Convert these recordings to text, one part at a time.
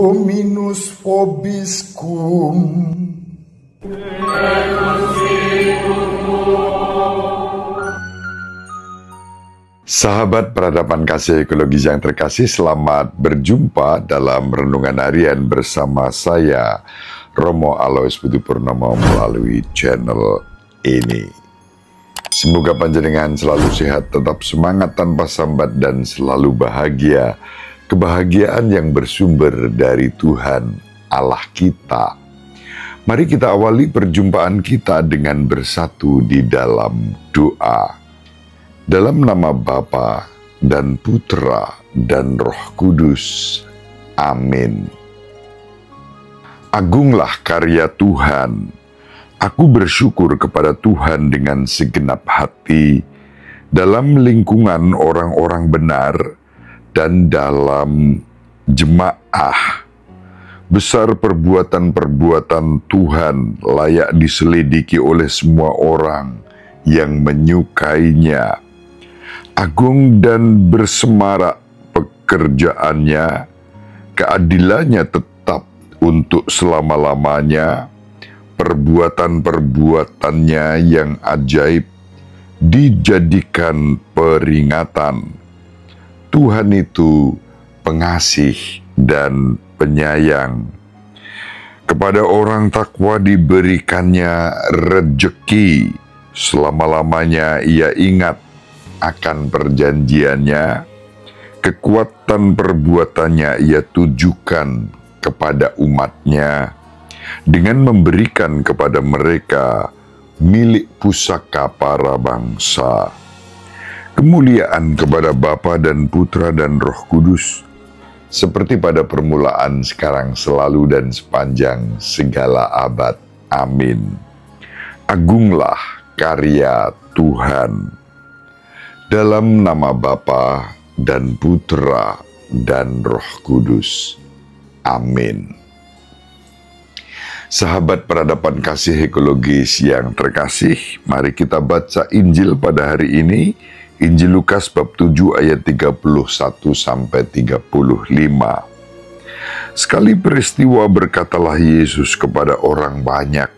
Dominus vobiscum. Sahabat peradaban kasih ekologis yang terkasih, selamat berjumpa dalam Renungan Harian bersama saya, Romo Alois Budi Purnomo, melalui channel ini. Semoga panjenengan selalu sehat, tetap semangat tanpa sambat, dan selalu bahagia. Kebahagiaan yang bersumber dari Tuhan Allah kita. Mari kita awali perjumpaan kita dengan bersatu di dalam doa. Dalam nama Bapa dan Putra dan Roh Kudus. Amin. Agunglah karya Tuhan. Aku bersyukur kepada Tuhan dengan segenap hati dalam lingkungan orang-orang benar dan dalam jemaah. Besar perbuatan-perbuatan Tuhan layak diselidiki oleh semua orang yang menyukainya. Agung dan bersemarak pekerjaannya, keadilannya tetap untuk selama-lamanya, perbuatan-perbuatannya yang ajaib dijadikan peringatan. Tuhan itu pengasih dan penyayang. Kepada orang takwa diberikannya rejeki, selama-lamanya ia ingat akan perjanjiannya, kekuatan perbuatannya ia tujukan kepada umatnya, dengan memberikan kepada mereka milik pusaka para bangsa. Kemuliaan kepada Bapa dan Putra dan Roh Kudus, seperti pada permulaan, sekarang, selalu, dan sepanjang segala abad. Amin. Agunglah karya Tuhan. Dalam nama Bapa dan Putra dan Roh Kudus. Amin. Sahabat peradaban kasih ekologis yang terkasih, mari kita baca Injil pada hari ini. Injil Lukas bab 7 ayat 31 sampai 35. Sekali peristiwa berkatalah Yesus kepada orang banyak,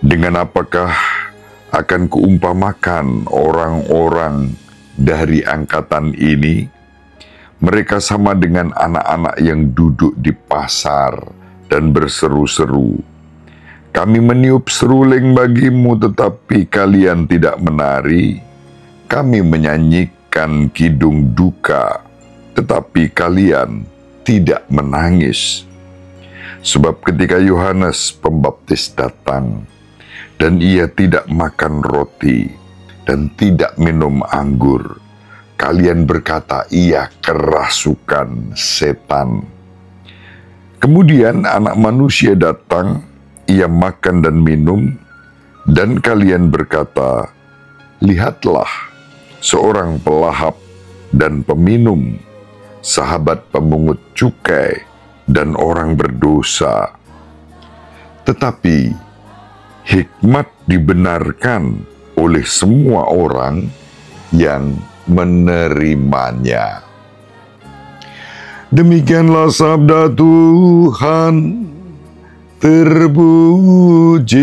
"Dengan apakah akan kuumpamakan orang-orang dari angkatan ini? Mereka sama dengan anak-anak yang duduk di pasar dan berseru-seru, 'Kami meniup seruling bagimu, tetapi kalian tidak menari. Kami menyanyikan kidung duka, tetapi kalian tidak menangis.' Sebab ketika Yohanes Pembaptis datang, dan ia tidak makan roti dan tidak minum anggur, kalian berkata, 'Ia kerasukan setan.' Kemudian Anak Manusia datang, ia makan dan minum, dan kalian berkata, 'Lihatlah, seorang pelahap dan peminum, sahabat pemungut cukai dan orang berdosa.' Tetapi hikmat dibenarkan oleh semua orang yang menerimanya." Demikianlah sabda Tuhan. Terpujilah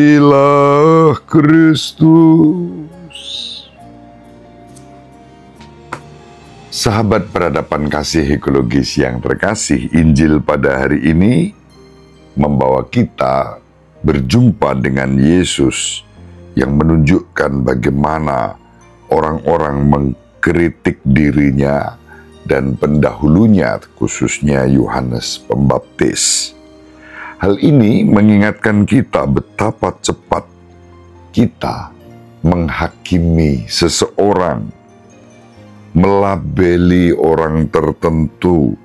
Kristus. Sahabat peradaban kasih ekologis yang terkasih, Injil pada hari ini membawa kita berjumpa dengan Yesus yang menunjukkan bagaimana orang-orang mengkritik dirinya dan pendahulunya, khususnya Yohanes Pembaptis. Hal ini mengingatkan kita betapa cepat kita menghakimi seseorang, melabeli orang tertentu,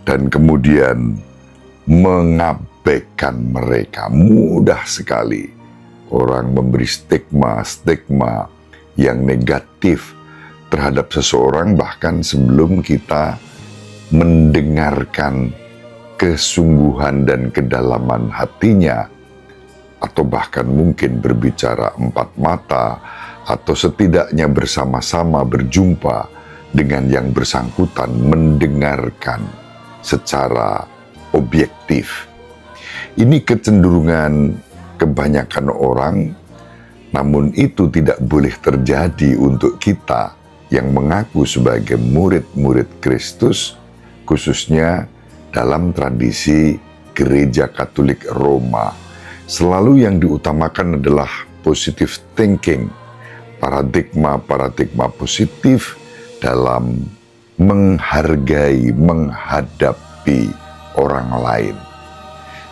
dan kemudian mengabaikan mereka. Mudah sekali orang memberi stigma yang negatif terhadap seseorang, bahkan sebelum kita mendengarkan kesungguhan dan kedalaman hatinya, atau bahkan mungkin berbicara empat mata, atau setidaknya bersama-sama berjumpa dengan yang bersangkutan, mendengarkan secara objektif. Ini kecenderungan kebanyakan orang, namun itu tidak boleh terjadi untuk kita yang mengaku sebagai murid-murid Kristus, khususnya dalam tradisi Gereja Katolik Roma. Selalu yang diutamakan adalah positive thinking, paradigma positif dalam menghargai, menghadapi orang lain.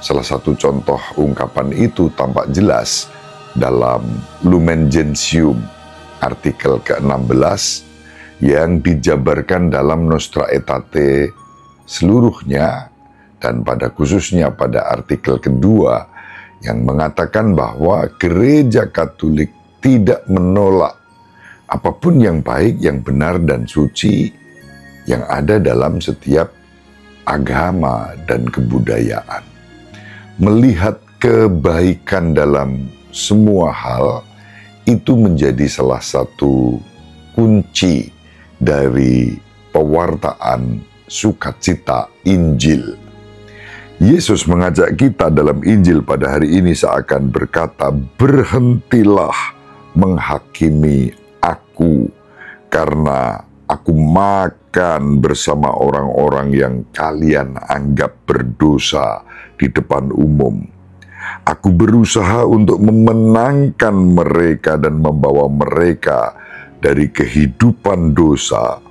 Salah satu contoh ungkapan itu tampak jelas dalam Lumen Gentium artikel ke-16 yang dijabarkan dalam Nostra Aetate seluruhnya, dan pada khususnya pada artikel kedua yang mengatakan bahwa Gereja Katolik tidak menolak apapun yang baik, yang benar dan suci yang ada dalam setiap agama dan kebudayaan. Melihat kebaikan dalam semua hal itu menjadi salah satu kunci dari pewartaan sukacita Injil. Yesus mengajak kita dalam Injil pada hari ini seakan berkata, "Berhentilah menghakimi aku, karena aku makan bersama orang-orang yang kalian anggap berdosa di depan umum. Aku berusaha untuk memenangkan mereka dan membawa mereka dari kehidupan dosa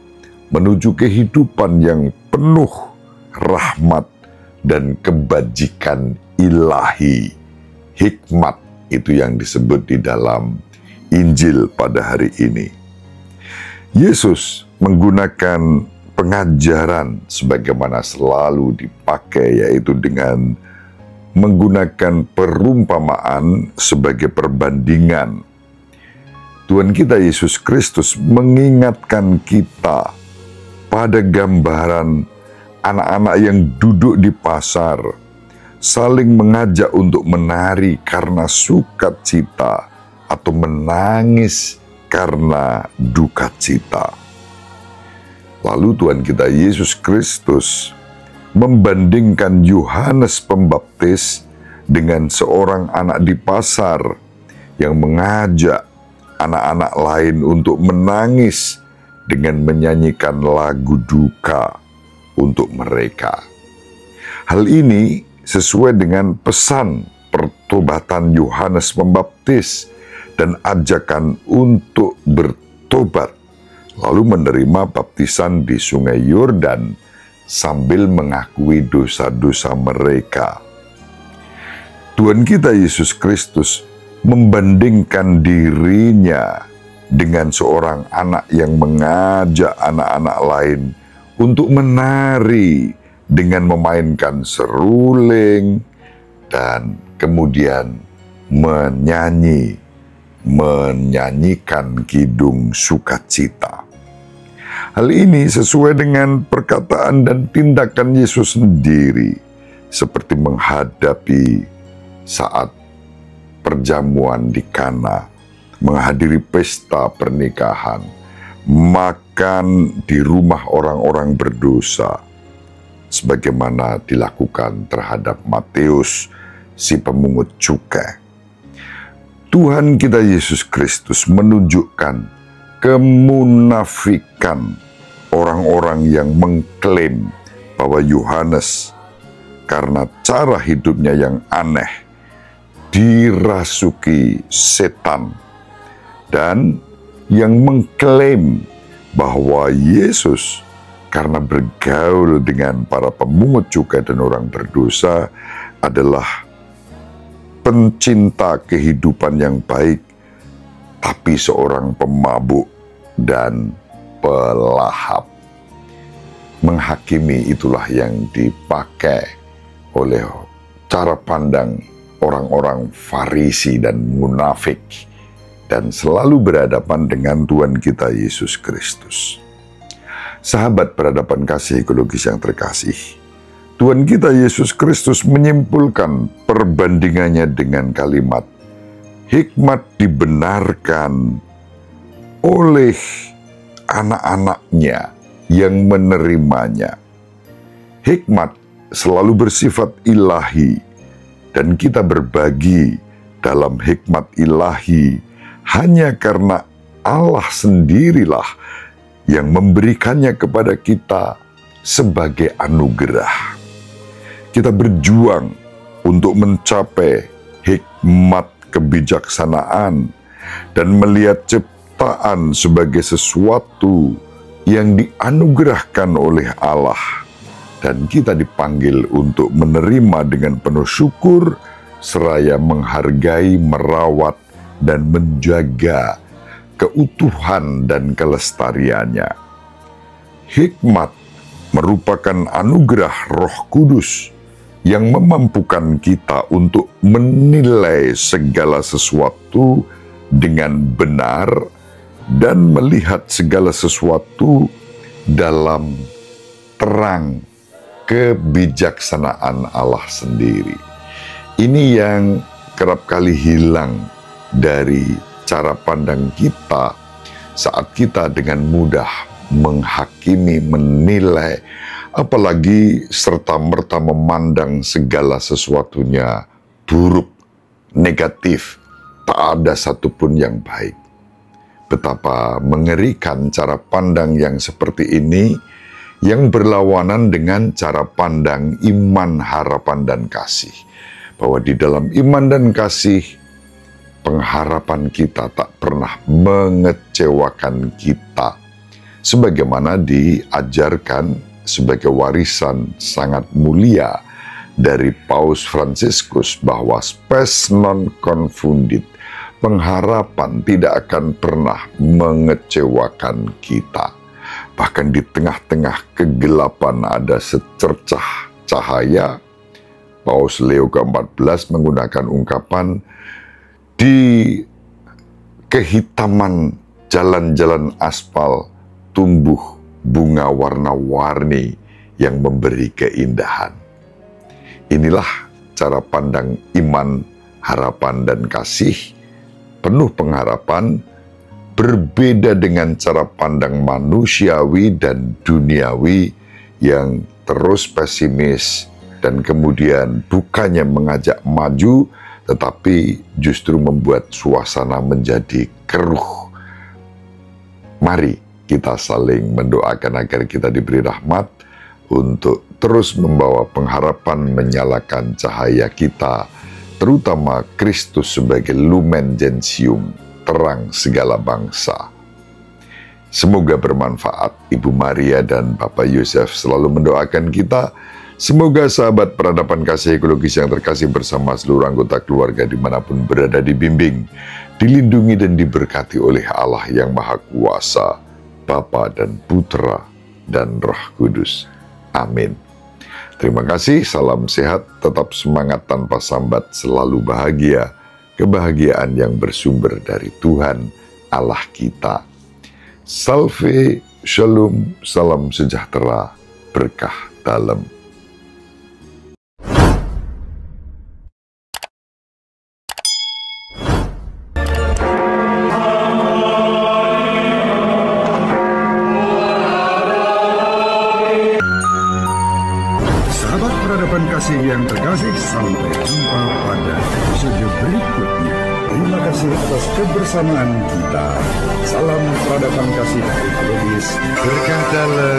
menuju kehidupan yang penuh rahmat dan kebajikan ilahi." Hikmat itu yang disebut di dalam Injil pada hari ini. Yesus menggunakan pengajaran sebagaimana selalu dipakai, yaitu dengan menggunakan perumpamaan sebagai perbandingan. Tuhan kita Yesus Kristus mengingatkan kita pada gambaran anak-anak yang duduk di pasar, saling mengajak untuk menari karena sukacita atau menangis karena duka cita. Lalu Tuhan kita Yesus Kristus membandingkan Yohanes Pembaptis dengan seorang anak di pasar yang mengajak anak-anak lain untuk menangis dengan menyanyikan lagu duka untuk mereka. Hal ini sesuai dengan pesan pertobatan Yohanes Pembaptis dan ajakan untuk bertobat, lalu menerima baptisan di Sungai Yordan sambil mengakui dosa-dosa mereka. Tuhan kita Yesus Kristus membandingkan dirinya dengan seorang anak yang mengajak anak-anak lain untuk menari dengan memainkan seruling dan kemudian menyanyikan kidung sukacita. Hal ini sesuai dengan perkataan dan tindakan Yesus sendiri, seperti menghadapi saat perjamuan di Kana, menghadiri pesta pernikahan, makan di rumah orang-orang berdosa, sebagaimana dilakukan terhadap Matius, si pemungut cukai. Tuhan kita Yesus Kristus menunjukkan kemunafikan orang-orang yang mengklaim bahwa Yohanes, karena cara hidupnya yang aneh, dirasuki setan, dan yang mengklaim bahwa Yesus karena bergaul dengan para pemungut cukai dan orang berdosa adalah pencinta kehidupan yang baik, tapi seorang pemabuk dan pelahap. Menghakimi itulah yang dipakai oleh cara pandang orang-orang Farisi dan munafik, dan selalu berhadapan dengan Tuhan kita Yesus Kristus. Sahabat peradaban kasih ekologis yang terkasih, Tuhan kita Yesus Kristus menyimpulkan perbandingannya dengan kalimat, hikmat dibenarkan oleh anak-anaknya yang menerimanya. Hikmat selalu bersifat ilahi dan kita berbagi dalam hikmat ilahi hanya karena Allah sendirilah yang memberikannya kepada kita sebagai anugerah. Kita berjuang untuk mencapai hikmat kebijaksanaan dan melihat ciptaan sebagai sesuatu yang dianugerahkan oleh Allah. Dan kita dipanggil untuk menerima dengan penuh syukur, seraya menghargai, merawat, dan menjaga keutuhan dan kelestariannya. Hikmat merupakan anugerah Roh Kudus yang memampukan kita untuk menilai segala sesuatu dengan benar dan melihat segala sesuatu dalam terang kebijaksanaan Allah sendiri. Ini yang kerap kali hilang dari cara pandang kita saat kita dengan mudah menghakimi, menilai, apalagi serta-merta memandang segala sesuatunya buruk, negatif, tak ada satupun yang baik. Betapa mengerikan cara pandang yang seperti ini, yang berlawanan dengan cara pandang iman, harapan, dan kasih. Bahwa di dalam iman dan kasih, pengharapan kita tak pernah mengecewakan kita. Sebagaimana diajarkan sebagai warisan sangat mulia dari Paus Fransiskus bahwa spes non confundit, pengharapan tidak akan pernah mengecewakan kita. Bahkan di tengah-tengah kegelapan ada secercah cahaya. Paus Leo ke-14 menggunakan ungkapan, di kehitaman jalan-jalan aspal tumbuh bunga warna-warni yang memberi keindahan. Inilah cara pandang iman, harapan, dan kasih, penuh pengharapan, berbeda dengan cara pandang manusiawi dan duniawi yang terus pesimis dan kemudian bukannya mengajak maju, tetapi justru membuat suasana menjadi keruh. Mari kita saling mendoakan agar kita diberi rahmat untuk terus membawa pengharapan, menyalakan cahaya kita, terutama Kristus sebagai lumen gentium, terang segala bangsa. Semoga bermanfaat. Ibu Maria dan Bapak Yosef selalu mendoakan kita. Semoga sahabat peradaban kasih ekologis yang terkasih bersama seluruh anggota keluarga dimanapun berada dibimbing, dilindungi dan diberkati oleh Allah yang Maha Kuasa, Bapa dan Putra dan Roh Kudus. Amin. Terima kasih, salam sehat, tetap semangat tanpa sambat, selalu bahagia. Kebahagiaan yang bersumber dari Tuhan Allah kita. Salve, shalom, salam sejahtera, berkah dalam. Sahabat peradaban kasih yang terkasih, sampai jumpa pada episode berikutnya. Terima kasih atas kebersamaan kita. Salam peradaban kasih ekologis, berkah dalam.